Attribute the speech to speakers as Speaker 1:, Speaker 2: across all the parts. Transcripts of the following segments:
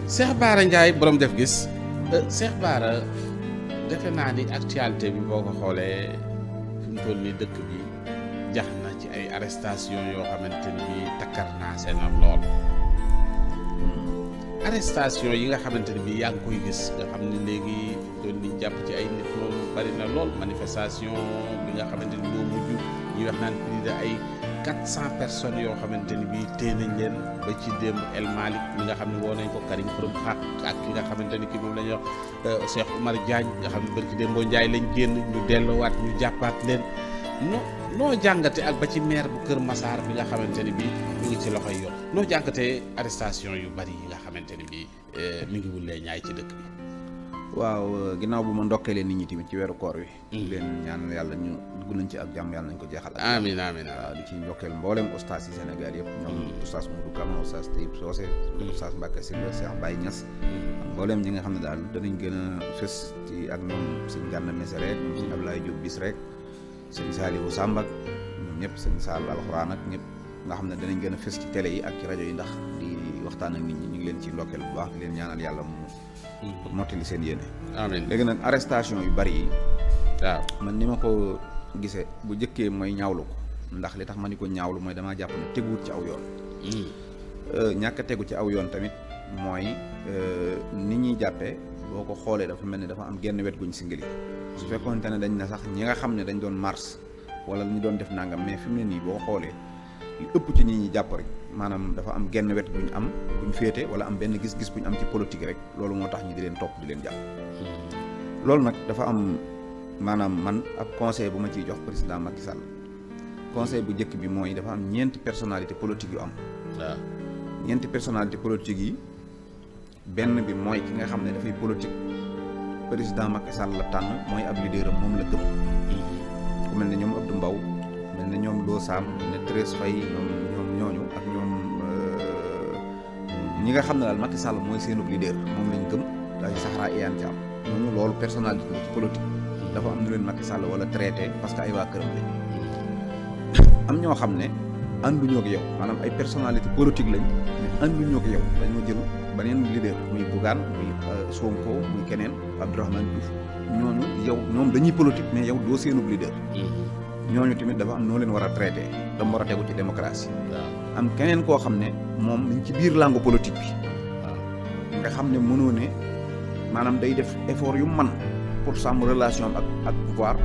Speaker 1: Cheikh Bara Ndiaye borom def gis Cheikh Bara defe naa ni actualité bi boo ko xoolee fi mu toll nii dëkk bi jax na ci ay arrestation yoo xamante ni bii takkar naa seen lool arrestation yi nga xamante ni bii yaa ngi koy gis nga xam ne léegi doon ni jàpp ci ay nit moom bari na lool manifestation bi nga xamante ni moo mujj ñuy wax naan plus de ay 400 personnes yoo xamante ni bii téye nañ leen ba ci démb El Malick mi nga xam ne woo nañ ko Karim Xurum Xaq ak ki nga xamante ni ki moom la ñuy wax Cheikh Oumar Diagne nga xam ne barki démboo Njaay lañ génn ñu delloowaat ñu jàppaat leen noo jàngate ak ba ci maire bu Kër Massar bi nga xamante ni bii mu ngi ci loxoy yoon noo jàngatee arrestation yu bari yi nga xamante ni bii mi ngi wulee ñaay ci dëkk bi.
Speaker 2: waaw ginnaaw bu ma ndokkeelee nit ñi tamit ci weeru koor wi. leen ñaanal yàlla ñu dugg nañ ci ak jàmm yàlla nañ ko jeexal.
Speaker 1: amiin amiin
Speaker 2: waaw di ci ndokkeel mboolem ustaas yi Sénégal yëpp. ñoom ustaas Modou Kama ustaas Taïb Socé. ustaas Mbacke Sylla Cheikh Baye Niass. mboolem ñi nga xam ne daal danañ gën a fës ci ak ñoom sëñ Gana Messere ñoom sëñ Abdoulaye Diop bis rek sëñ Saliou Samba ñoom ñëpp sëñ Sall alxuraan ak ñëpp nga xam ne danañ gën a fës ci télé yi ak ci rajo yi ndax di waxtaan ak nit ñi ñu ngi leen ci ndokkeel bu baax di leen ñaanal yàlla pour mottali seen yéene.
Speaker 1: amiin
Speaker 2: léegi nag arrestation yu bari yi.
Speaker 1: waaw
Speaker 2: man ni ma ko gisee bu njëkkee mooy ñaawlu ko ndax li tax ma ni ko ñaawlu mooy damaa jàpp ne teguwut ci aw yoon. ñàkk a tegu ci aw yoon tamit mooy nit ñuy jàppee boo ko xoolee dafa mel ni dafa am genn wet guñ singali su fekkoonte ne dañ ne sax ñi nga xam ne dañ doon mars wala ñu doon def nangam mais fi mu ne nii boo xoolee li ëpp ci nit ñi jàpp rek maanaam dafa am genn wet guñ am guñ féete wala am benn gis-gis buñ am ci politique rek loolu moo tax ñi di leen topp di leen jàpp. loolu nag dafa am maanaam man ab conseil bu ma ciy jox président Macky Sall conseil bu njëkk bi mooy dafa am ñeenti personnalité politique yu am.
Speaker 1: waaw
Speaker 2: ñeenti personnalité politique yi benn bi mooy ki nga xam ne dafay politique président Macky Sall la tànn mooy ab leader am moom la gëm. ku mel ne ñoom Abdou Mbow mel ne ñoom Lo Sam ne Thérèse Faye ñooñu ak ñoom ñi nga xam ne daal Macky Sall mooy seenub leader moom lañ gëm day Sahara Iyane Thiam ñooñu loolu personnalité la ci politique dafa am nu leen Macky Sall wala traité parce que ay waa këram lañ am ñoo xam ne ànduñoo ak yow maanaam ay personnalité politique lañ ànduñoo ak yow dañoo jël beneen leader muy Bougane muy Sonko muy keneen Abdourahmane Diouf ñooñu yow ñoom dañuy politique mais yow doo seenub leader ñooñu tamit dafa am noo leen war a traité dama war a tegu ci démocratie am keneen koo xam ne moom dañ ci biir langue politique bi nga xam ne mënoo ne maanaam day def effort yu man pour sàmm relation am ak pouvoir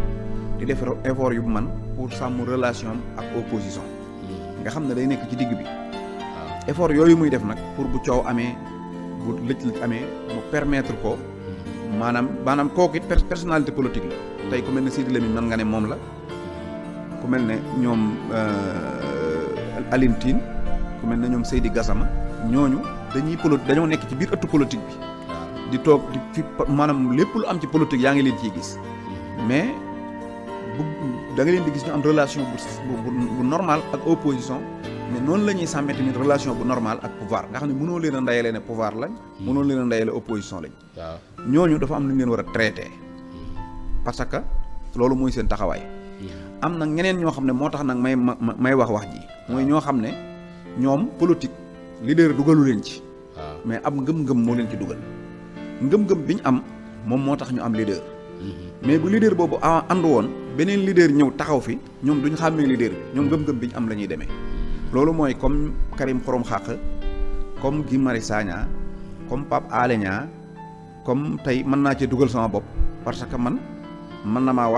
Speaker 2: di def effort yu man pour sàmm relation am ak opposition nga xam ne day nekk ci digg bi effort yooyu muy def nag pour bu coow amee bu lëj-lëj amee mu permettre ko maanaam kooku it personnalité politique la tey ku mel ne Sidi Lamine man nga ne moom la ku mel ne ñoom Alioune Tine ku mel ne ñoom Seydi Gassama ñooñu dañoo nekk ci biir ëttu politique bi di toog di fi maanaam lépp lu am ci politique yaa ngi leen ciy gis mais da nga leen di gis ñu am relation bu normal ak opposition mais noonu la ñuy sàmmee tamit relation bu normal ak pouvoir nga xam ne mënoo leen a ndayale ne pouvoir lañ mënoo leen a ndayale opposition lañ ñooñu dafa am lu ñu leen war a traité parce que loolu mooy seen taxawaay am nag ñeneen ñoo xam ne moo tax nag may wax ji mooy ñoo xam ne ñoom politique leader dugalu leen ci mais ab ngëm-ngëm moo leen ci dugal ngëm-ngëm bi ñu am moom moo tax ñu am leader mais bu leader boobu ànd woon beneen leader ñëw taxaw fi ñoom duñ xàmmee leader bi ñoom ngëm-ngëm bi ñu am la ñuy demee loolu mooy comme Karim Xurum Xaq comme Guy Marius Sagna comme Pape Alé Niang comme tey mën naa cee dugal sama bopp parce que man mën na maa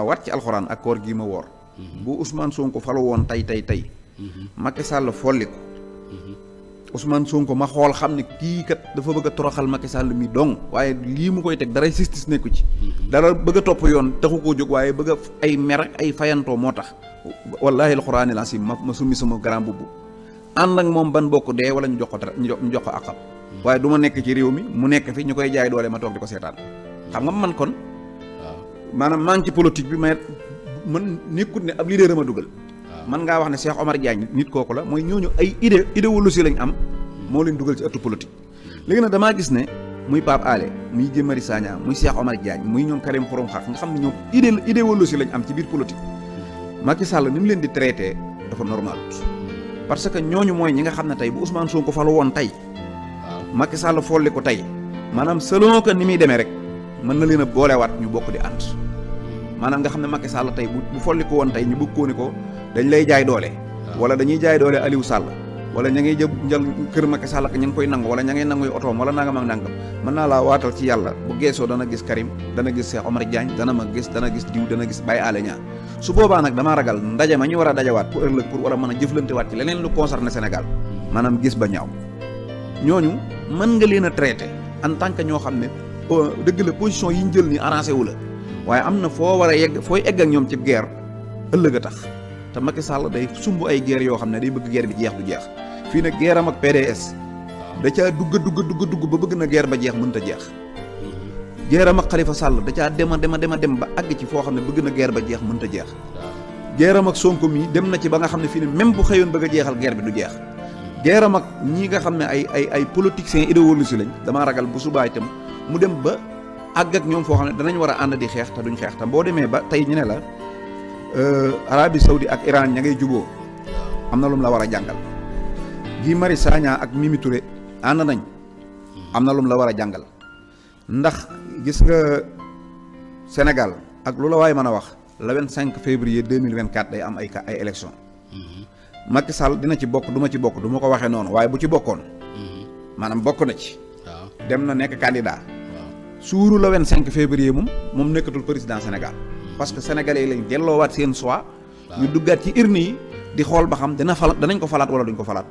Speaker 2: waat ci alxuraan ak koor gii ma woor bu Ousmane Sonko falu woon tey Macky Sall folli ko Ousmane Sonko ma xool xam ne kii kat dafa bëgg a toroxal Macky Sall mi dong waaye lii mu koy teg dara justice nekku ci dara bëgg a topp yoon taxu koo jóg waaye bëgg a ay mer ak ay fayantoo moo tax wallaahi alxuraani la si ma summi sama grand bubb ànd ak moom ban bokk dee wala ñu jox ko dara ñu jox ko àqam waaye du ma nekk ci réew mi mu nekk fi ñu koy jaay doole ma toog di ko seetaan xam nga man kon maanaam maa ngi ci politique bi mais man nekkut ne ab leader ma dugal man ngaa wax ne Cheikh Omar Diagne nit kooku la mooy ñooñu ay idéologie lañ am moo leen dugal ci ëttu politique léegi nag damaa gis ne muy Pape Alé muy Guy Marius Sagna muy Cheikh Omar Diagne muy ñoom Karim Xurum Xaq nga xam ne ñoom idéologie lañ am ci biir politique Macky Sall ni mu leen di traité dafa normal parce que ñooñu mooy ñi nga xam ne tey bu Ousmane Sonko falu woon tey Macky Sall folli ko tey maanaam selon que ni muy demee rek mën na leen a boolewaat ñu bokk di ànd maanaam nga xam ne Macky Sall tey bu folli ko woon tey ñu bëgg koo ni ko dañ lay jaay doole wala dañuy jaay doole Aliou Sall wala ña ngay jël kër Macky Sall ak ña ngi koy nangu wala ña ngay nanguy otoom wala nangam ak nangam mën naa laa waatal ci yàlla bu geesoo dana gis Karim dana gis Cheikh Omar Diagne dana gis diw dana gis Baye Alé Niang su boobaa nag damaa ragal ndaje ma ñu war a dajawaat pour ëllëg pour war a mën a jëflantewaat ci leneen lu concerné Sénégal maanaam gis ba ñaaw ñooñu mën nga leen a traité en tant que ñoo xam ne dëgg la position yi ñu jël ni arrangé wu la waaye am na foo war a yegg fooy egg ak ñoom ci guerre ëllëg a tax te Macky Sall day sumb ay guerre yoo xam ne day bëgg guerre bi jeex du jeex fii nag guerre am ak PDS da caa dugg ba bëgg na guerre ba jeex mënta jeex guerre am ak Khalifa Sall da caa dem ba àgg ci foo xam ne bëgg na guerre ba jeex mënta jeex guerre am ak Sonko mi dem na ci ba nga xam ne fii ne même bu xëyoon bëgg a jeexal guerre bi du jeex guerre am ak ñii nga xam ne ay politiciens idéologie lañ damaa ragal bu subaa itam mu dem ba àgg ak ñoom foo xam ne danañ war a ànd di xeex te duñ xeex te boo demee ba tey ñu ne la Arabie Saoudi ak Iran ña ngay juboo am na lu mu la war a jàngal Guy Marius Sagna ak Mimi Touré ànd nañ am na lu mu la war a jàngal ndax gis nga Sénégal ak lu la waay mën a wax le 25 février 2024 day am ay élection Macky Sall dina ci bokk du ma ci bokk du ma ko waxee noonu waaye bu ci bokkoon maanaam bokk na ci dem na nekk candidat suuru le 25 février moom nekkatul président Sénégal parce que sénégalais yi lañ delloowaat seen choix ñu duggaat ci urne yi di xool ba xam danañ ko falaat wala duñ ko falaat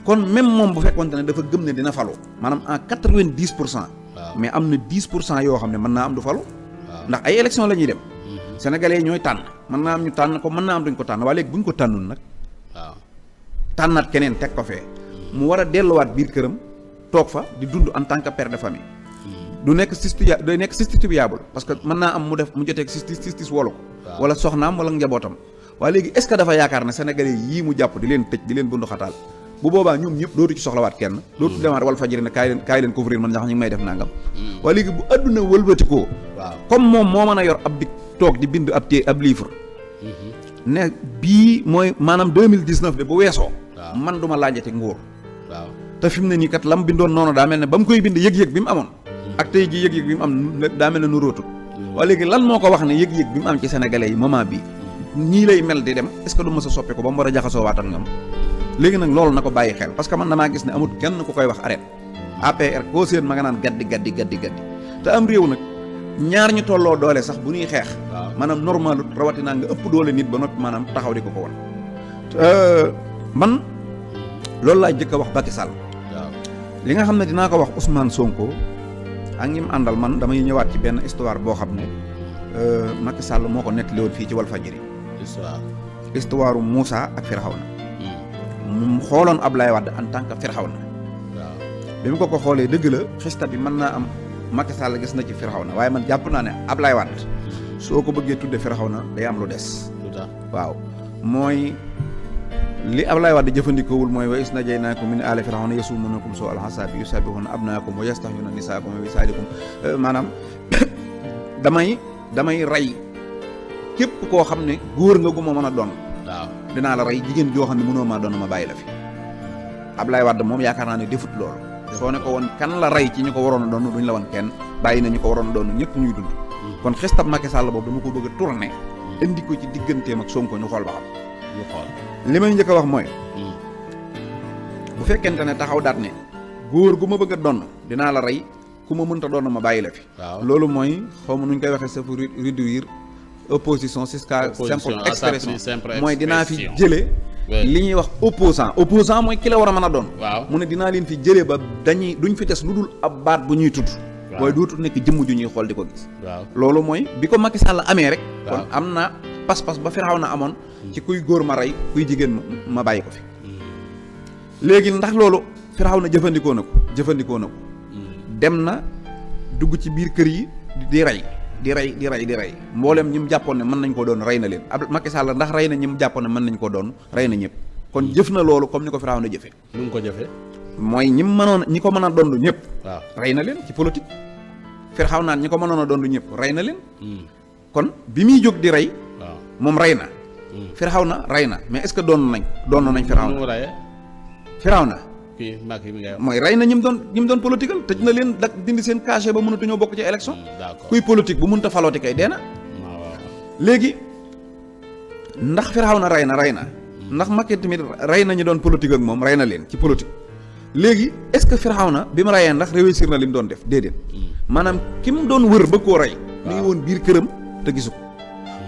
Speaker 2: kon même moom bu fekkoonte ne dafa gëm ne dina falu maanaam en 90% mais am na 10% yoo xam ne mën naa am du falu ndax ay élection la ñuy dem sénégalais yi ñooy tànn mën naa am ñu tànn ko mën naa am duñ ko tànn waaye léegi bu ñu ko tànnul nag tànnaat keneen teg ko fee mu war a delluwaat biir këram toog fa di dund en tant que père de famille du nekk day nekk justifiable parce que mën naa am mu joteeg justice wolu ko wala soxnaam wala njabootam waaye léegi est-ce que dafa yaakaar ne sénégalais yii mu jàpp di leen tëj di leen bundu xataal bu boobaa ñoom ñëpp dootu ci soxlawaat kenn dootu demaat Walfadjri ne kaay leen couvrir man ndax ñu ngi may def nangam waaye léegi bu adduna wëlbatikoo comme moom moo mën a yor ab dik toog di bind ab livre ne bii mooy maanaam 2019 de bu weesoo man duma laajate nguur te fi mu ne nii kat lam bindoon noonu daa mel ne ba mu koy bind yëg-yëg bi mu amoon ak tey ji yëg-yëg bi mu am daa mel ne nu róotul waaye léegi lan moo ko wax ne yëg-yëg bi mu am ci sénégalais yi moment bii ñii lay mel di dem est-ce que du mës a soppi ko ba mu war a jaxasoo waat ak ñoom léegi nag loolu na ko bàyyi xel parce que man damaa gis ne amul kenn ku koy wax arrêt APR koo seen ma nga naan gaddi te am réew nag ñaar ñu tolloo doole sax bu ñuy xeex maanaam normal rawatinaa nga ëpp doole nit ba noppi maanaam taxaw di ko won man loolu laa jëkk a wax Macky Sall li nga xam ne dinaa ko wax Ousmane Sonko ak ñi mu àndal man damay ñëwaat ci benn histoire boo xam ne Macky Sall moo ko nettali woon fii ci Walfadjri histoire Moussa ak Firawna mu xooloon Ablaye Wade en tant que Firawna bi mu ko xoolee dëgg la xista bi mën naa am Macky Sall gis na ci Firawna waaye man jàpp naa ne Ablaye Wade soo ko bëggee tudde Firawna day am lu des waaw mooy li Ablaye Wade jëfandikoowul mooy wa is najaynaakum min aali Firawna yasumuunakum suu al azaabi yusabbihuna abnaakum wa yastahyuuna nisaakum wa yusaalikum maanaam damay rey képp koo xam ne góor nga gu ma mën a doon dinaa la rey jigéen joo xam ne mënoo maa doon ma bàyyi la fi Ablaye Wade moom yaakaar naa ne defut loolu soo ne ko woon kan la rey ci ñu ko waroon a doon duñ la woon kenn bàyyi na ñu ko waroon a doon ñëpp ñuy dund kon xistab Macky Sall boobu dama ko bëgg a tourner indi ko ci digganteem ak Sonko ñu xool ba xam li may njëkk a wax mooy bu fekkente ne taxaw daat ne góor gu ma bëgg a donn dinaa la rey ku ma mënta doon ma bàyyi la fi loolu mooy xaw ma nuñ koy waxee sa pour réduire opposition jusqu'à simple expression mooy dinaa fi jële li ñuy wax opposant mooy ki la war a mën a doon mu ne dinaa leen fi jële ba duñ fi des lu dul ab baat bu ñuy tudd waaye dootul nekk jëmm ju ñuy xool di ko gis loolu mooy bi ko Macky Sall amee rek kon am na pas-pas ba Firawna amoon ci kuy góor ma rey kuy jigéen ma bàyyi ko fi léegi ndax loolu Firawna jëfandikoo na ko dem na dugg ci biir kër yi di rey mboolem ñi mu jàppoon ne mën nañ koo doon rey na leen ab Macky Sall ndax rey na ñi mu jàppoon ne mën nañ koo doon rey na ñëpp kon jëf na loolu comme ni ko Firawna jëfe
Speaker 1: nu mu ko jëfe
Speaker 2: mooy ñi ko mën a doon ñëpp rey na leen ci politique Firawna ñi ko mënoon a doon ñëpp rey na leen kon bi muy jóg di rey moom rey na Firawna rey na mais est-ce que doon nañ Firawna
Speaker 1: kii Macky mi ngay wax.
Speaker 2: mooy rey na ñi mu doon political tëj na leen dak dindi seen cachet ba mënatuñoo bokk ci élection.
Speaker 1: D'accord
Speaker 2: kuy politique bu mënta falooti kay dee na. léegi ndax Firawna rey na. ndax Macky tamit rey na ñu doon politique ak moom rey na leen ci politique. léegi est-ce que Firawna bi mu reyee ndax réussir na li mu doon def déedéet. maanaam ki mu doon wër ba koo rey. mi ngi woon biir këram te gisu ko.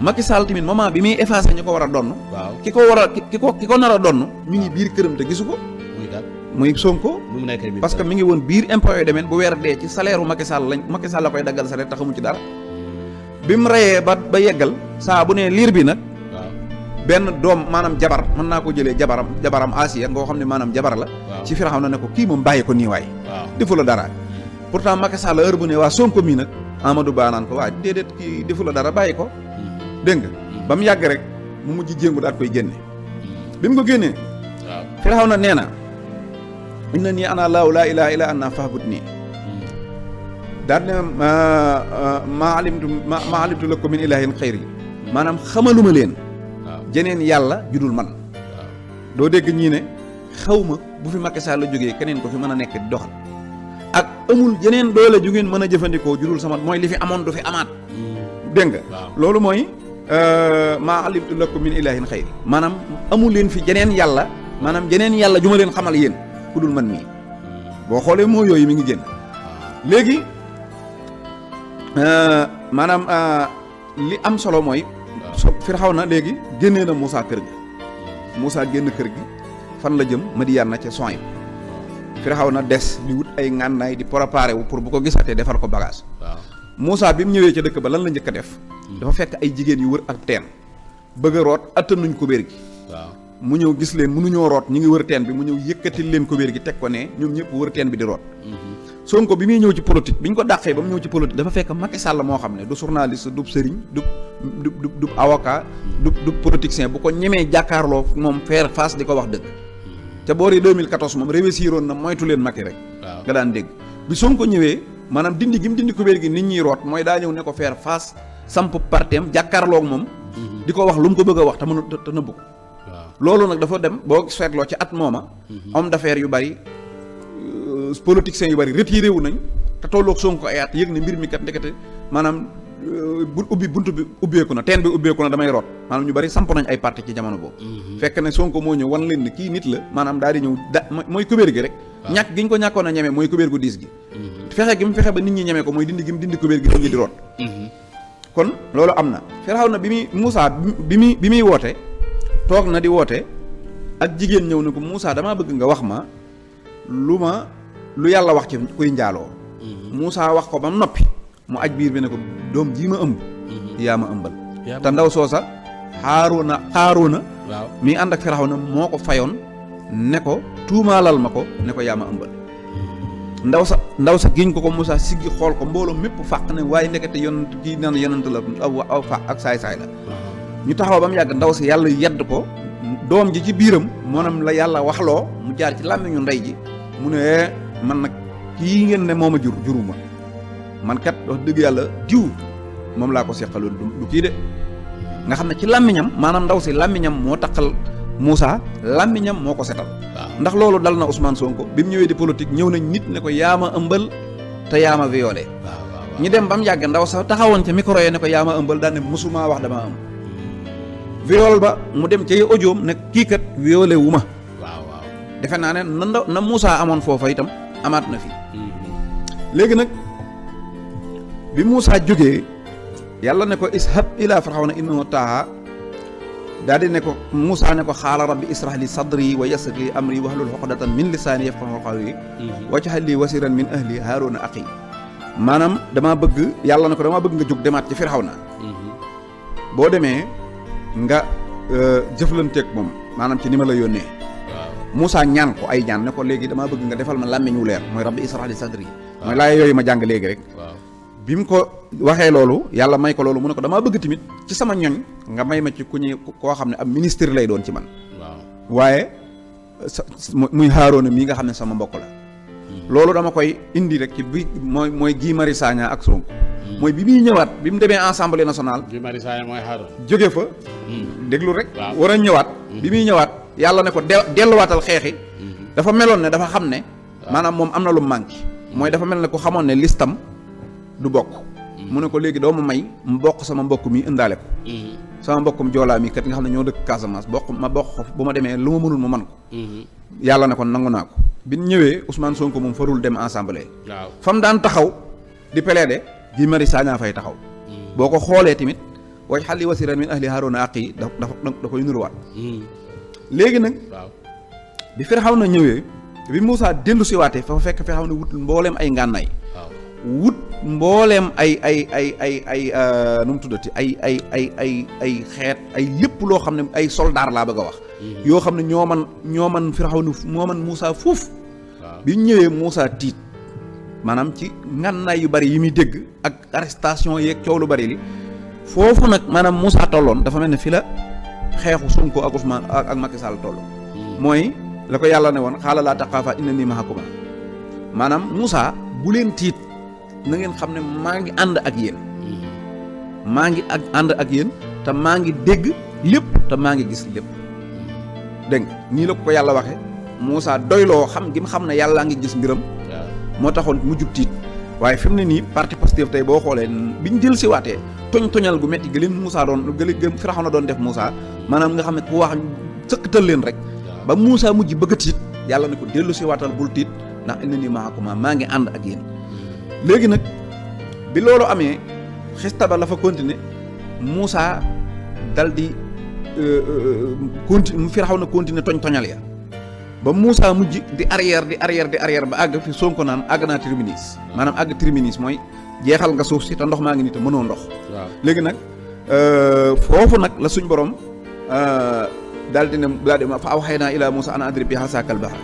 Speaker 2: Macky Sall tamit moment bi muy effacé ñu ko war a donn.
Speaker 1: waaw
Speaker 2: ki ko nar a donn mi ngi biir këram te gisu ko. muy Sonko. parce que mi ngi woon biir impôt yu demeen bu weer dee ci salaire u Macky Sall la koy daggal salaire te xamu ci dara. bi mu reyee ba yeggal saa bu ne liir bi nag. benn doom maanaam jabar mën naa ko jëlee jabaram Asiya nga xam ne maanaam jabar la. ci Firawna ne ko kii moom bàyyi ko nii waay. defu la dara. pourtant Macky Sall heure bu ne waa Sonko mii nag Amadou Ba naan ko waa déedéet kii defu la dara bàyyi ko. dégg nga ba mu yàgg rek mu mujj jéngu daal koy génne. bi mu ko génnee. Firawna nee na. inna nii ana laa ilaaha illa ana fa'budni. daal ne maa alimtu lakum min ilaahin xayri. maanaam xamaluma leen. jeneen yàlla judul man. doo dégg ñii ne xaw ma bu fi Macky Sall la jógee keneen ko fi mën a nekk di doxal. ak amul jeneen doole ju ngeen mën a jëfandikoo judul sama mooy li fi amoon du fi amaat. dégg nga. loolu mooy maa alimtu lakum min ilaahin xayri. maanaam amul leen fi jeneen yàlla maanaam jeneen yàlla ju ma leen xamal yéen ku dul man mii. boo xoolee moo yooyu mi ngi génn. léegi maanaam li am solo mooy. Firawna léegi génnee na Moussa kër gi. Moussa génn kër gi fan la jëm Madiyaana ca Soin. Firawna des di wut ay ngànnaay di préparé wu pour bu ko gisatee defar ko bagage. Moussa bi mu ñëwee ca dëkk ba lan la njëkk a def. dafa fekk ay jigéen yu wër ak teen. bëgg a root attanuñ kubéer gi. mu ñëw gis leen mënuñoo root ñu ngi wër teen bi mu ñëw yëkkatil leen kubéer gi teg ko ne ñoom ñëpp wër teen bi di root. Sonko bi muy ñëw ci politique bi ñu ko dàqee ba mu ñëw ci politique dafa fekk Macky Sall moo xam ne du journaliste du sëriñ du avocat du politicien bu ko ñemee jàkkaarloo moom faire face di ko wax dëgg. te boori 2014 moom réussiroon na moytu leen Macky rek. nga daan dégg bi Sonko ñëwee maanaam dindi gi mu dindi kubéer gi nit ñiy root mooy daa ñëw ne ko faire face samp parteem jàkkaarloog moom. di ko wax lu mu ko bëgg a wax te mënu te nëbbu ko. loolu nag dafa dem boo seetloo ci at mooma. homme d'affaires yu bari. politiciens yu bari retiré wu nañ te tolloog Sonko ay at yëg ne mbir mi kat ndekete maanaam buntu bi ubbeeku na teen bi ubbeeku na damay root maanaam ñu bari samp nañ ay parti ci jamono boobu. fekk ne Sonko moo ñëw wan leen ne kii nit la maanaam daal di ñëw mooy kubéer gi rek. ñàkk gi ñu ko ñàkkoon a ñeme mooy kubéer gu diis gi. fexe gi mu fexe ba nit ñi ñeme ko mooy dindi gi mu dindi kubéer gi nit ñi di root. kon loolu am na Firawna bi muy Moussa bi muy woote toog na di woote ak jigéen ñëw ne ko Moussa damaa bëgg nga wax ma lu yàlla wax ci kuy njaaloo. Moussa wax ko ba noppi mu aj biir bi ne ko doom jii ma ëmb. yaa ma ëmbal. te ndaw soosa Haaruna. waaw mi ànd ak Firawna moo ko fayoon ne ko tuumaalal ma ko ne ko yaa ma ëmbal. ndaw sa giñ ko Moussa siggi xool ko mbooloo mépp fàq ne waaye ndekete yonent kii naan yonent la aw fàq ak saay-saay la. ñu taxaw ba mu yàgg ndaw si yàlla yedd ko doom ji ci biiram maanaam la yàlla waxloo mu jaar ci làmmiñu ndey ji mu ne man nag kii ngeen ne mooma juruma man kat wax dëgg yàlla diw moom laa ko seqaloon du kii de nga xam ne ci làmmiñam maanaam ndaw si làmmiñam moo taqal Moussa làmmiñam moo ko setal ndax loolu dal na Ousmane Sonko bi mu ñëwee di politique ñëw nañ nit ne ko yaama ëmbal te yaama violé ñi dem ba mu yàgg ndaw sax taxawoon ca micro yi ne ko yaama ëmbal daan ne mësuma wax dama am viol ba mu dem ca audioom ne kii kat violé wu ma defe naa ne na Moussa amoon foofa itam amaat na fi léegi nag bi Moussa jógee yàlla ne ko ishab ila Firawna innahu taaha daal di ne ko Moussa ne ko xaala rabbi israh li sadri wa yassir li amri wahlul uqdatan min lisaani yafqahu qawli waj'al li wasiran min ahli haaruna axi maanaam damaa bëgg yàlla ne ko damaa bëgg nga jóg demaat ci Firawna boo demee nga jëflanteeg moom maanaam ci ni ma la yónnee Moussa ñaan ko ay ñaan ne ko léegi damaa bëgg nga defal ma làmmiñ wu leer mooy rabbi israh li sadri mooy laay yooyu ma jàng léegi rek bi mu ko waxee loolu yàlla may ko loolu mu ne ko damaa bëgg tamit ci sama ñoñ nga may ma ci ku ñu koo xam ne ab ministre lay doon ci man waaye muy Haaruna mii nga xam ne sama mbokk la loolu dama koy indi rek ci bi mooy Guy Marius Sagna ak Sonko mooy bi muy ñëwaat bi mu demee Assemblée nationale
Speaker 1: Guy Marius Sagna mooy Haaruna
Speaker 2: jóge fa déglu rek war a ñëwaat bi muy ñëwaat yàlla ne ko delluwaatal xeexi dafa meloon ne dafa xam ne maanaam moom am na lu manqué mooy dafa mel ne ku xamoon ne listam du bokk mu ne ko léegi doo ma may mu bokk sama mbokk mi indaale ko sama mbokkum joolaa mi kat nga xam ne ñoo dëkk Casamance bokk ko bu ma demee lu ma mënul mu man ko yàlla ne ko nangu naa ko bi ñëwee Ousmane Sonko moom farul dem assemblée fa mu daan taxaw di plaider Guy Marius Sagna fay taxaw boo ko xoolee tamit waj xali wasiran min ahli Haaruna aqi da koy nuruwaat léegi nag bi Firawna ñëwee bi Moussa dellu si waatee fa fekk Firawna wut mbooleem ay ngànnaay wut mbooleem ay nu mu tuddati ay xeet ay lépp loo xam ne ay soldaar laa bëgg a wax yoo xam ne ñoo man Firawna moo man Moussa fuuf bi ñëwee Moussa tiit maanaam ci ngànnaay yu bari yi muy dégg ak arrestation yeeg coow lu bari li foofu nag maanaam Moussa tolloon dafa mel ne fi la xeexu Sonko ak Ousmane ak Macky Sall toll mooy la ko yàlla ne woon xaala laa taqaafa innanii ma'akumaa maanaam Moussa bu leen tiit na ngeen xam ne maa ngi ànd ak yéen ànd ak yéen te maa ngi dégg lépp te maa ngi gis lépp dégg nga nii la ko yàlla waxe Moussa doyloo xam gi mu xam ne yàllaa ngi gis mbiram moo taxoon mu jug tiit waaye fi mu ne nii parti Pastef tey boo xoolee biñ jël si waatee toñal gu metti gëleen Moussa doon gëleen Firawna doon def Moussa maanaam nga xam ne ku wax sëkkatal leen rek ba Moussa mujj bëgg a tiit yàlla ne ko dellu si waatal bul tiit ndax innanii ma'akumaa maa ngi ànd ak yéen léegi nag bi loolu amee xista ba la fa continuer Moussa dal di Firawna continuer toñal ya ba Moussa mujj di arrière ba àgg fi Sonko naan àgg naa terminus maanaam àgg terminus mooy jeexal nga suuf si te ndox maa ngi nii te mënoo ndox léegi nag foofu nag la suñ borom daal di fa awhaynaa ilaa Moussa an adrib bi asaakal bahr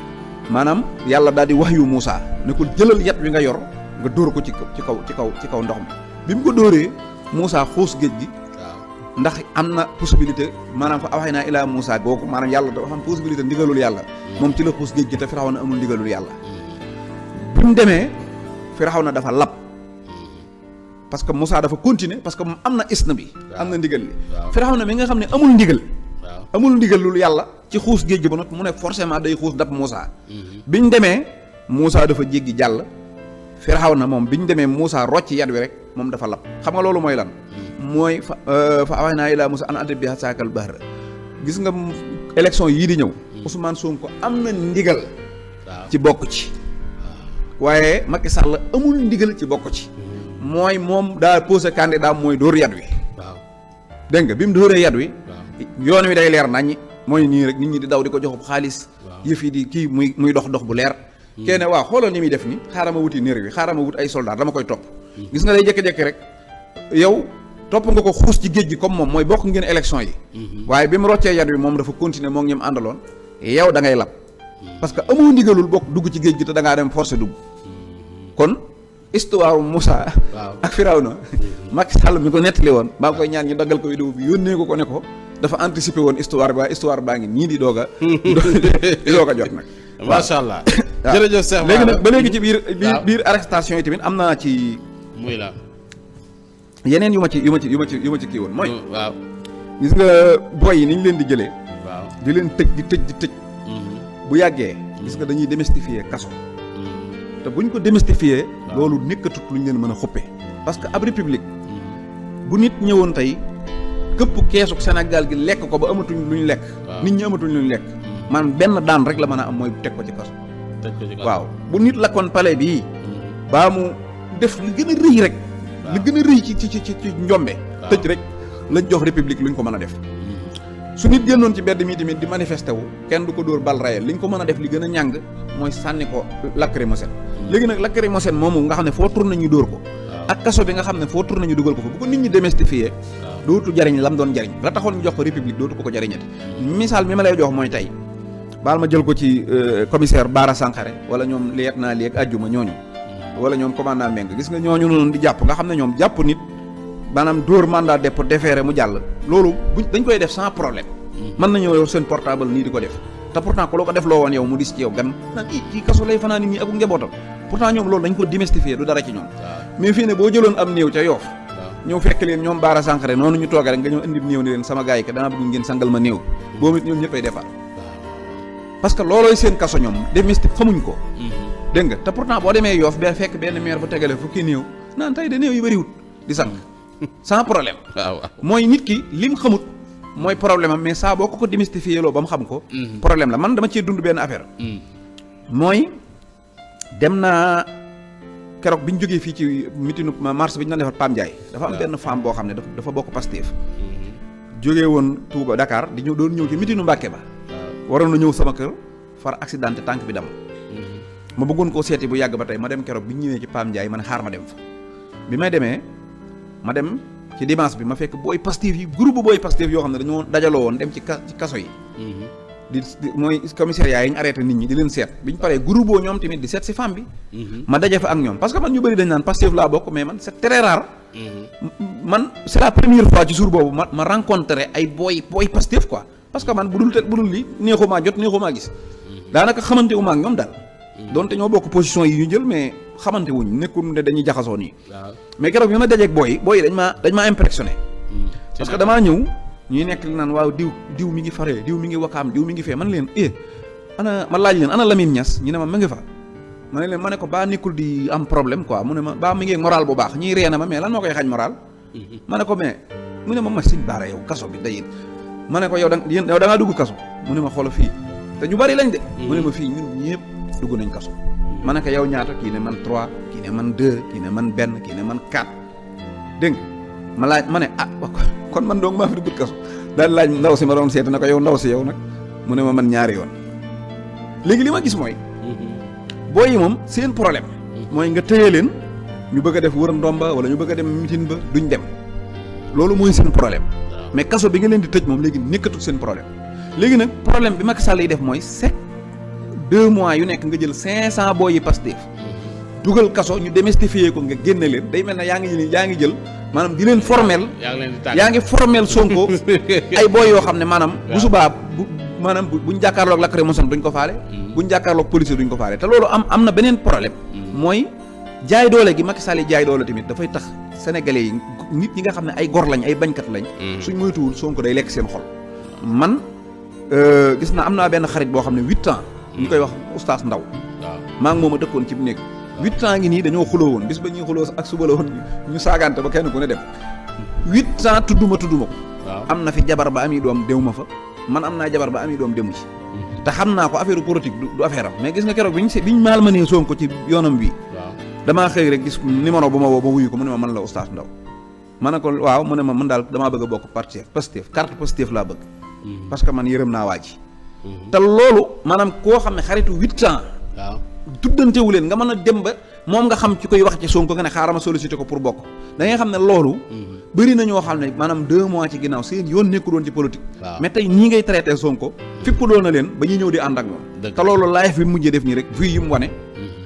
Speaker 2: maanaam yàlla daal di wahyu Moussa ne ko jëlal yat wi nga yor nga dóor ko ci kaw ndox mi bi mu ko dóoree Moussa xuus géej gi ndax am na possibilité maanaam fa awhaynaa ilaa Moussa googu maanaam yàlla dafa am possibilité ndigalul yàlla moom ci la xuus géej gi te Firawna amul ndigalul yàlla bi mu demee Firawna dafa lab parce que Moussa dafa continuer parce que moom am na isna bi am na ndigal li Firawna mi nga xam ne amul ndigalul yàlla ci xuus géej gi ba not mu ne forcément day xuus dab Moussa biñ demee Moussa dafa jéggi jàll Firawna moom biñ demee Moussa rocc yat wi rek moom dafa lab xam nga loolu mooy lan mooy fa awhaynaa ilaa Moussa an adrib bi asaakal bahr gis nga élection yii di ñëw Ousmane Sonko am na ndigal ci bokk ci waaye Macky Sall amul ndigal ci bokk ci mooy moom daa posé candidat mooy dóor yat wi dégg nga bi mu dóoree yat wi yoon wi day leer naññi mooy nii rek nit ñi di daw di ko joxub xaalis yëf yi di kii muy dox bu leer kenn waaw xoolal ni muy def ni xaaral ma wuti néer wi xaaral ma wut ay soldat dama koy topp gis nga day jékki-jékki rek yow topp nga ko xuus ci géej gi comme moom mooy bokk ngeen élection yi waaye bi mu roccee yat wi moom dafa continuer moo ngi ñëm àndaloon yow da ngay lab parce que amoo ndigalul bokk dugg ci géej gi te da ngaa dem forcé dugg kon histoire Moussa ak Firawna Macky Sall mi ko nettali woon maa ngi koy ñaan ñu daggal ko vidéo bi yónnee ko ne ko dafa anticiper woon histoire bi waaye histoire baa ngi nii di doog a jot nag
Speaker 1: macha allah jërëjëf Cheikh
Speaker 2: léegi nag ba léegi ci biir arrestation yi tamit am naa ci
Speaker 1: muy la
Speaker 2: yeneen yu ma ci kii woon mooy
Speaker 1: waaw
Speaker 2: gis nga boy yi ni ñu leen di jëlee di leen tëj di tëj bu yàggee gis nga dañuy démystifier kaso te buñ ko démystifier loolu nekkatut lu ñu leen mën a xuppe parce que ab république bu nit ñëwoon tey këpp keesuk Sénégal gi lekk ko ba amatuñ lu ñu lekk nit ñi amatuñ lu ñu lekk man benn daan rek la mën a am mooy teg ko ci kaso waaw bu nit lakkoon palais bii baa mu def li gën a rëy rek li gën a rëy ci njombe tëj rek lañ jox république luñ ko mën a def su nit génnoon ci mbedd mi tamit di manifesté wu kenn du ko dóor bal rayel liñ ko mën a def li gën a ñàng mooy sànni ko lacrymogène léegi nag lacrymogène moomu nga xam ne foo tourné ñu dóor ko ak kaso bi nga xam ne foo tourné ñu dugal ko fa bu ko nit ñi démystifier dootu jariñ lam doon jariñ la taxoon ñu jox ko république dootu ko jariñati misaal mi ma lay jox mooy tey baal ma jël ko ci commissaire Bara Sankaré wala ñoom liet naa léeg ajjuma ñooñu wala ñoom commandant Meng gis nga ñooñu noonu di jàpp nga xam ne ñoom jàpp nit maanaam dóor mandat dépôt déféré mu jàll loolu dañ koy def sans problème mën nañoo yor seen portable nii di ko def te pourtant ku loo ko def loo woon yow mu dis ci yow gan naan kii kaso lay fanaan nii ak njabootam pourtant ñoom loolu dañ ko démystifier du dara ci ñoom mais fii ne boo jëloon am néew ca Yoof ñëw fekk leen ñoom Bara Sankaré noonu ñu toogee rek nga ñëw indi néew ni leen sama gars yi ka dama bëgg ngeen sangal ma néew boobu it ñoom ñëppay defar parce que loolooy seen kaso ñoom démestique xamuñ ko. dégg nga te pourtant boo demee Yoff ba fekk benn maire bu tegale fukki néew naan tey de néew yu bëriwut di sang sans problème. waaw mooy nit ki lim xamut mooy problème am mais saa boo ko démystifié loo ba mu xam ko. problème la man dama cee dund benn affaire. mooy dem naa keroog bi ñu jógee fii ci mitinu marche bi ñu doon defar Pam Ndiaye. dafa am benn femme boo xam ne dafa bokk Pastef. jógee woon Touba Dakar di ñëw doon ñëw ci mitinu Mbàkke ba. waroon na ñëw sama kër far accidenté tànk bi dam ma bëggoon koo seeti bu yàgg ba tey ma dem keroog bi ñu ñëwee ci Pam Ndiaye ma ne xaar ma dem fa bi may demee ma dem ci dimanche bi ma fekk booy Pastef yi groupe booy Pastef yoo xam ne dañoo dajaloo woon dem ci kaso yi. di mooy commissariat yi ñu arrêté nit ñi di leen seet bi ñu paree groupe boo ñoom tamit di seet si femme bi. ma daje fa ak ñoom parce que man ñu bëri dañ naan Pastef laa bokk mais man c'est très rare. man c'est la première fois ci jour boobu ma rencontré ay booy Pastef quoi parce que man bu dul li neexumaa jot neexumaa gis. daanaka xamante wu ma ak ñoom daal. donte ñoo bokk position yi ñu jël mais xamante wuñ nekkul ne dañuy jaxasoo nii. mais keroog bi ma dajeeg booy yi dañ maa impressionné. parce que damaa ñëw. ñuy nekk li naan waaw diw mi ngi faree diw mi ngi wakaam diw mi ngi fee man leen ma laaj leen ana Lamine Niass ñu ne ma ngi fa ma ne leen ma ne ko baa nekkul di am problème quoi mu ne ma baa mi ngi moral bu baax ñuy ree na ma mais lan moo koy xañ moral ma ne ko mais mu ne ma sëñ Baara yow kaso bi day ma ne ko yow da ngaa dugg kaso mu ne ma xoola fii te ñu bari lañ de mu ne ma fii ñun ñëpp dugg nañ kaso ma ne ko yow ñaata kii ne man 3 kii ne man 2 kii ne man benn kii ne man 4 dégg nga ma laaj ma ne kon man doog maa fi dugg kaso daal laaj ndaw si ma doon seet na ko yow ndaw si yow nag mu ne ma man ñaari yoon léegi li ma gis mooy booy yi moom seen problème mooy nga téye leen ñu bëgg a def wër ndomba wala ñu bëgg a dem mitin ba duñ dem loolu mooy seen problème mais kaso bi nga leen di tëj moom léegi nekkatul seen problème léegi nag problème bi Macky Sall yi def mooy chaque 2 mois yu nekk nga jël 500 booy yi Pastef dugal kaso ñu démystifier ko nga génne leen day mel ne yaa ngi jël maanaam di leen formel yaa ngi formel Sonko ay booy yoo xam ne maanaam bu subaa buñ jàkkaarloog lacrymogène duñ ko faale buñ jàkkaarloog police duñ ko faale te loolu am na beneen problème mooy jaay doole gi Macky Sall yi jaay doole tamit dafay tax sénégalais yi nit ñi nga xam ne ay gor lañ ay bañkat lañ suñ moytuwul Sonko day lekk seen xol man gis naa am naa benn xarit boo xam ne 8 ans ñu koy wax oustaz Ndaw maa ngi moom a dëkkoon ci bu nekk 8 ans ngi nii dañoo xuloo woon bis ba ñuy xuloo ak suba la woon ñu saagante ba kenn ku ne dem 8 ans tudduma ko am na fi jabar ba ami doom déw ma fa man am naa jabar ba ami doom demu ci te xam naa ko affaire politique du affaire am mais gis nga keroog biñ maal ma nee Sonko ci yoonam bi damaa xëy rek gis numéro bu ma woo ba wuyu ko mu ne ma man la oustaz Ndaw ma ne ko waaw mu ne ma man daal damaa bëgg a bokk parti Pastef carte Pastef laa bëgg parce que man yërëm naa waa ji te loolu maanaam koo xam ne xaritu 8 ans tuddantewu leen nga mën a dem ba moom nga xam ci koy wax ci Sonko nga ne xaaral ma sollicité ko pour bokk da ngay xam ne loolu bëri na ñoo xam ne maanaam 2 mois ci ginnaaw seen yoon nekku doon ci politique mais tey nii ngay traité Sonko fipp doon na leen ba ñuy ñëw di ànd ak moom te loolu live bi mujjee def nii rek vues yi mu wane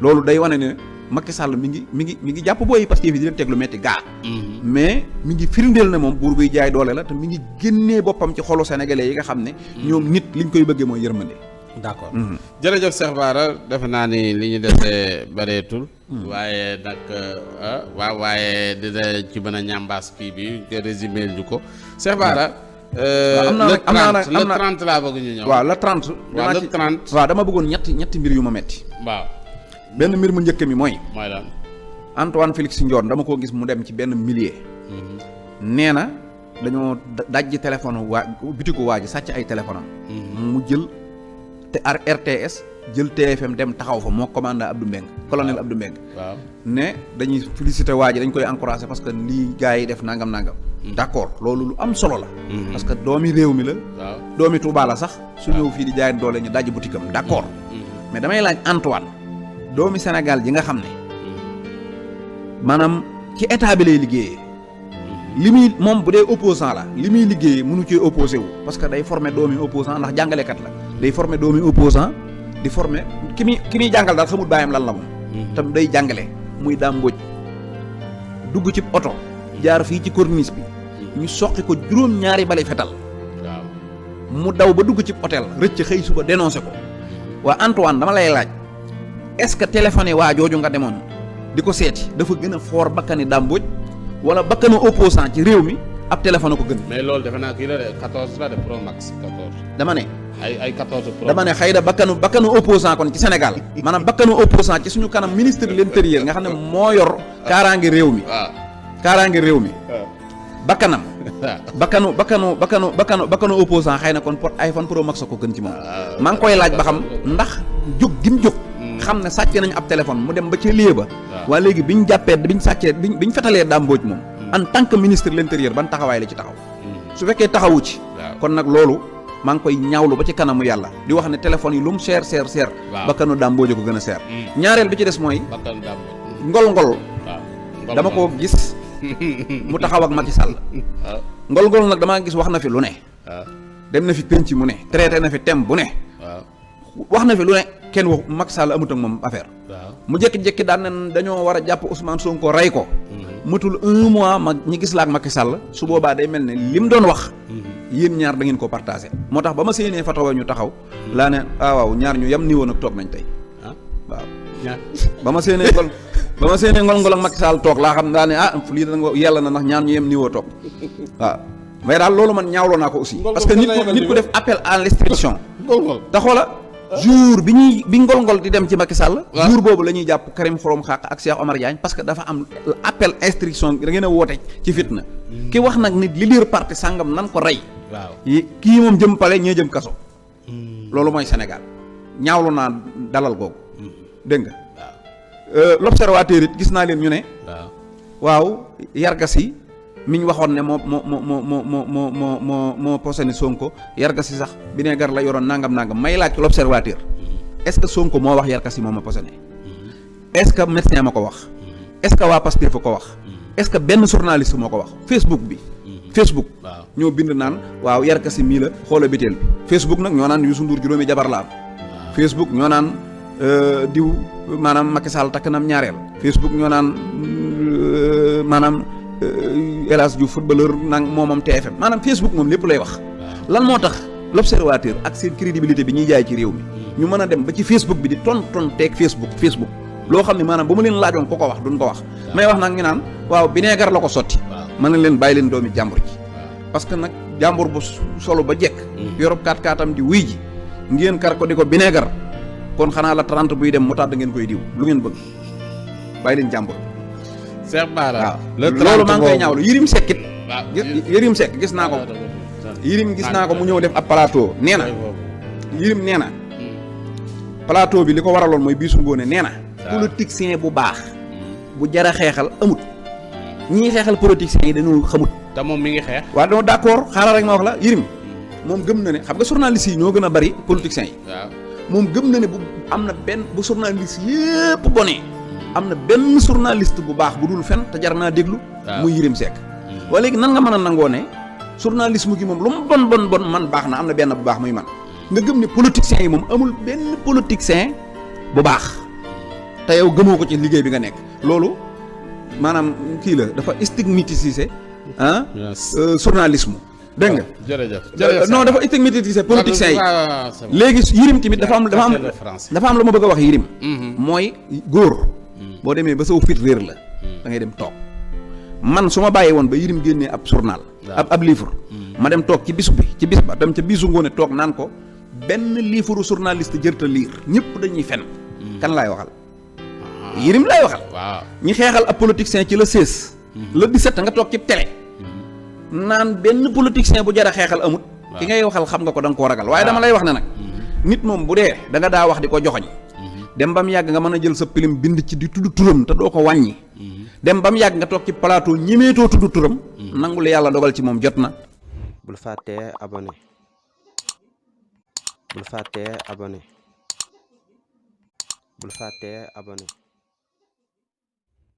Speaker 2: loolu day wane ne Macky Sall mi ngi jàpp booy Pastef yi di leen teg lu metti gaa mais mi ngi firndeel ne moom buur buy jaay doole la te mi ngi génnee boppam ci xolu sénégalais yi nga xam ne ñoom nit liñ koy bëggee mooy yërmande
Speaker 1: d'accord jërëjëf Cheikh Bara defe naa ni li ñu desee bareetul waaye nag waaye dina ci mën a ñambaas kii bi nga résumé ñu ko Cheikh Bara le 30 laa bëgg ñu ñëw
Speaker 2: waaw le 30
Speaker 1: waaw le 30
Speaker 2: waaw dama bëggoon ñetti mbir yu ma metti
Speaker 1: waaw
Speaker 2: benn mbir mu njëkk mi mooy
Speaker 1: lan
Speaker 2: Antoine Félix Ndione dama ko gis mu dem ci benn millier nee na dañoo dajji téléphone bitiku waa ji sàcc ay téléphone am mu jël te RTS jël TFM dem taxaw fa moo commandant Abdou Mbengue colonel Abdou Mbengue
Speaker 1: waaw
Speaker 2: ne dañuy féliciter waa ji dañ koy encourager parce que lii gars yi def nangam d'accord loolu lu am solo la parce que doomi réew mi la doomi Touba la sax su ñëw fii di jaay doole ñu dajji boutique am d'accord mais damay laaj Antoine doomi Sénégal ji nga xam ne maanaam ci état bi lay liggéeyee li muy moom bu dee opposant la li muy liggéeyee mënu cee opposé wu parce que day former doomi opposant ndax jàngalekat la day former doomi opposant di former ki muy jàngal daal xamul bàyyam lan la moom tam day jàngale muy daam mbóoj dugg ci oto jaar fii ci corniche bi ñu soqi ko juróom-ñaari bali fetal mu daw ba dugg ci hôtel rëcc xëy suba dénoncé ko waa Antoine dama lay laaj est-ce que téléphoné waa jooju nga demoon di ko seeti dafa gën a fort bakkani Dame Mbodj wala bakkanu opposant ci réew mi ab téléphone ko gën.
Speaker 1: mais loolu defe naa kii la de 14 la de Pro Max 14.
Speaker 2: dama ne.
Speaker 1: ay 14 Pro.
Speaker 2: dama ne xëy na bakkanu opposant kon ci Sénégal maanaam bakkanu opposant ci suñu kanam ministre de l'intérieur nga xam ne moo yor kaaraange réew mi.
Speaker 1: waaw
Speaker 2: kaaraange réew mi. bakkanam.
Speaker 1: waaw
Speaker 2: bakkanu opposant xëy na kon iPhone Pro Max ko gën ci moom. maa ngi koy laaj ba xam ndax jóg gi mu jóg. xam ne sàcce nañu ab téléphone mu dem ba ca lieu ba. waa léegi biñ jàppee biñ sàccee biñ fetalee Dame Mbodj moom. en tant que ministre de l'intérieur ban taxawaay la ci taxaw. su fekkee taxawu ci. kon nag loolu maa ngi koy ñaawlu ba ci kanamu yàlla di wax ne téléphone yi lu mu seer. bakkanu Dame Mbodj ko gën a seer. ñaareel bi ci des mooy.
Speaker 1: bakkanu Dame Mbodj.
Speaker 2: ngol dama ko gis mu taxaw ak Macky Sall. ngol nag damaa gis wax na fi lu ne. dem na fi penc mu ne traité na fi thème bu ne. wax na fi lu ne kenn wax Macky Sall amut ak moom affaire. mu jékki-jékki daan nañ dañoo war a jàpp Ousmane Sonko rey ko. matul 1 mois ñi gis la ak Macky Sall su boobaa day mel ne lim doon wax. yéen ñaar da ngeen ko partagé. moo tax ba ma séenee fa taw ñu taxaw. laa ne waaw ñaar ñu yem niveau nag toog nañ tey. waaw. ba ma séenee ngol ak Macky Sall toog laa xam daa ne lii da nga yàlla na ndax ñaar ñu yem niveau toog waaw. mais daal loolu man ñaawloo naa ko aussi. parce que nit ku def appel à l'instruction. te xoola jour bi ngol di dem ci Macky Sall. jour boobu la ñuy jàpp Karim Xurum Xaq ak Cheikh Omar Diagne parce que dafa am appel instruction da ngeen a woote ci fitna. ki wax nag nit leader parti sàngam nan ko rey. waaw kii moom jëm pale ñee jëm kaso. loolu mooy Sénégal ñaawlu naa dalal googu. dégg nga. l'observateur it gis naa leen ñu ne. waaw yargas yi miñ waxoon ne moo posé Sonko yargas yi sax vinaigre la yoroon nangam may laaj ci l'observateur est-ce que Sonko moo wax yargas yi moo ma posé est-ce que médecin ma ko wax est-ce que waa Pastef ko wax est-ce que benn journaliste moo ko wax Facebook ñoo bind naan waaw yargas yi mii la xoola biteel bi Facebook nag ñoo naan Youssou Ndour juróomi jabar la am Facebook ñoo naan diw maanaam Macky Sall takk nam ñaareel Facebook ñoo naan maanaam El Hadj Diouf footballeur nang moomam TFM maanaam Facebook moom lépp lay wax. lan moo tax l'observateur ak seen crédibilité bi ñuy jaay ci réew mi. ñu mën a dem ba ci Facebook bi di tonteeg Facebook loo xam ne maanaam ba mu leen laajoon ko wax duñ ko wax. may wax nag ñu naan waaw vinaigre la ko sotti. mën na leen bàyyi leen doomi jàmbur ji. parce que nag jàmbur bu solo ba jekk. Europe 4-4am di wuy ji ngeen kar ko di ko vinaigre kon xanaa la 30 buy dem mu tàdd ngeen koy diw lu ngeen bëgg bàyyi leen jàmbur.
Speaker 1: Cheikh Bara
Speaker 2: loolu maa ngi koy ñaawlu Yérim Seck it. Yérim Seck gis naa ko. Yérim gis naa ko mu ñëw def ab plateau nee na. Yérim nee na. plateau bi li ko waraloon mooy Bijou Ngoné nee na. politicien bu baax. bu jara xeexal amut. ñii xeexal politiciens yi dañoo xamut.
Speaker 1: te moom mi ngi xeex.
Speaker 2: waaw non d'accord xaaral rek ma wax la Yérim moom gëm na ne xam nga journaliste yi ñoo gën a bari politiciens yi.
Speaker 1: waaw
Speaker 2: moom gëm na ne bu am na benn bu journaliste yépp bonee am na benn journaliste bu baax bu dul fen te jar naa déglu. muy Yérim Seck. waaye léegi nan nga mën a nangoo ne journalisme gi moom lu mu bon man baax na am na benn bu baax muy man nga gëm ne politiciens yi moom amul benn politicien bu baax te yow gëmoo ko ci liggéey bi nga nekk loolu maanaam kii la dafa stigmatiser journalisme. dégg nga
Speaker 1: jërëjëf
Speaker 2: non dafa stigmatiser politiciens yi léegi Yérim tamit dafa am lu ma bëgg a wax Yérim mooy góor boo demee ba saw fit réer la da ngay dem toog man su ma bàyyi woon ba Yérim génnee ab journal ab livre ma dem toog ci bis ba dem ca Bijou Ngoné toog naan ko benn livre journaliste jërta lire ñëpp dañuy fen kan laay waxal Yérim laay waxal ñi xeexal ab politicien ci le 16 le 17 nga toog ci télé naan benn politicien bu jar a xeexal amut ki ngay waxal xam nga ko da nga koo ragal waaye dama lay wax ne nag nit moom bu dee da nga daa wax di ko joxoñ dem ba mu yàgg nga mën a jël sa pilim bind ci di tudd turam te doo ko wàññi dem ba mu yàgg nga toog ci plateau ñemeetoo tudd turam nangu li yàlla dogal ci moom jot na.
Speaker 3: bul fàttee abonné bul fàttee abonné bul fàttee abonné